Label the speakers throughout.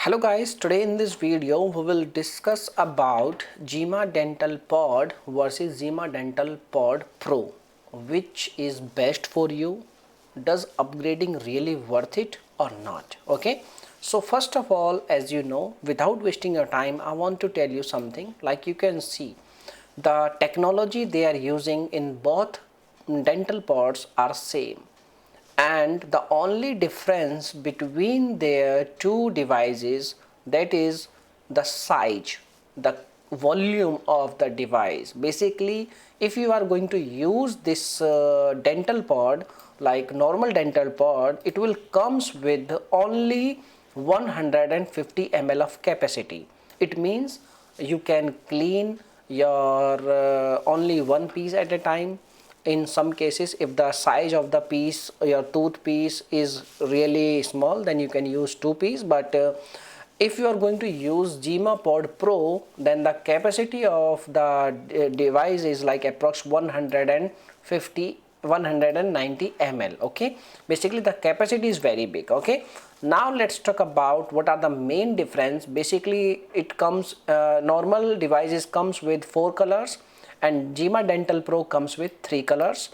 Speaker 1: Hello guys, today in this video we will discuss about Zima Dental Pod versus Zima Dental Pod Pro. Which is best for you? Does upgrading really worth it or not? Okay, so first of all, as you know, without wasting your time, I want to tell you something. Like you can see, the technology they are using in both dental pods are same, and the only difference between their two devices, that is the size, the volume of the device. Basically, if you are going to use this dental pod, like normal dental pod, it will comes with only 150 ml of capacity. It means you can clean your only one piece at a time. In some cases, if the size of the piece, your tooth piece, is really small, then you can use two piece. But if you are going to use Zima Pod Pro, then the capacity of the device is like approx 190 ml. Okay, basically the capacity is very big. Okay, now let's talk about what are the main difference. Basically, it comes normal devices comes with 4 colors, and Zima Dental Pro comes with 3 colors.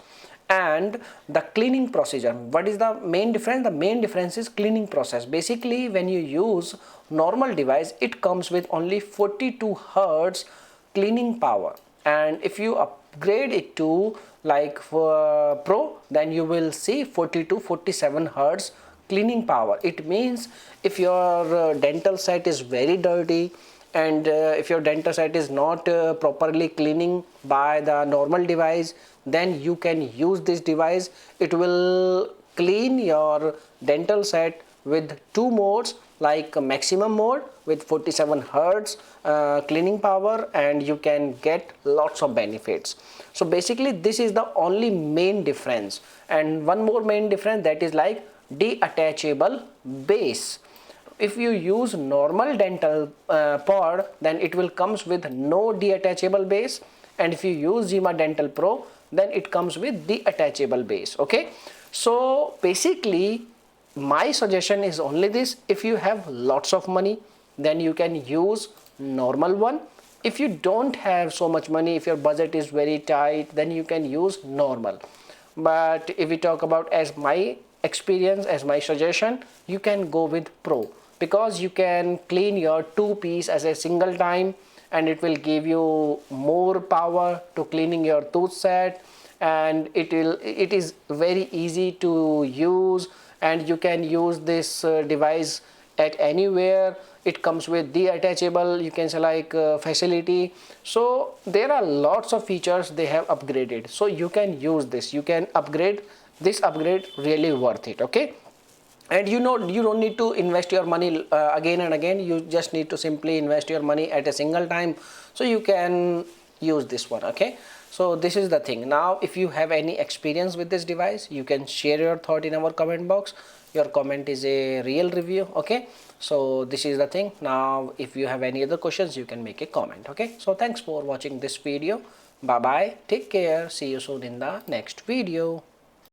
Speaker 1: And the cleaning procedure, what is the main difference? The main difference is cleaning process. Basically, when you use normal device, it comes with only 42 hertz cleaning power, and if you upgrade it to like for Pro, then you will see 47 hertz cleaning power. It means if your dental set is very dirty, and if your dental set is not properly cleaning by the normal device, then you can use this device. It will clean your dental set with two modes, like maximum mode with 47 hertz cleaning power, and you can get lots of benefits. So basically, this is the only main difference. And one more main difference, that is like detachable base. If you use normal dental pod, then it will comes with no detachable base, and if you use Zima Dental Pro, then it comes with detachable base. Okay, so basically my suggestion is only this: if you have lots of money, then you can use normal one. If you don't have so much money, if your budget is very tight, then you can use normal. But if we talk about as my experience, as my suggestion, you can go with Pro, because you can clean your two piece as a single time, and it will give you more power to cleaning your tooth set, and it is very easy to use, and you can use this device at anywhere. It comes with detachable, you can say like facility. So there are lots of features they have upgraded, so you can use this, you can upgrade this. Upgrade really worth it. Okay, and you know, you don't need to invest your money again and again. You just need to simply invest your money at a single time, so you can use this one. Okay, so this is the thing. Now if you have any experience with this device, you can share your thought in our comment box. Your comment is a real review. Okay, so this is the thing. Now if you have any other questions, you can make a comment. Okay, so thanks for watching this video. Bye bye, take care, see you soon in the next video.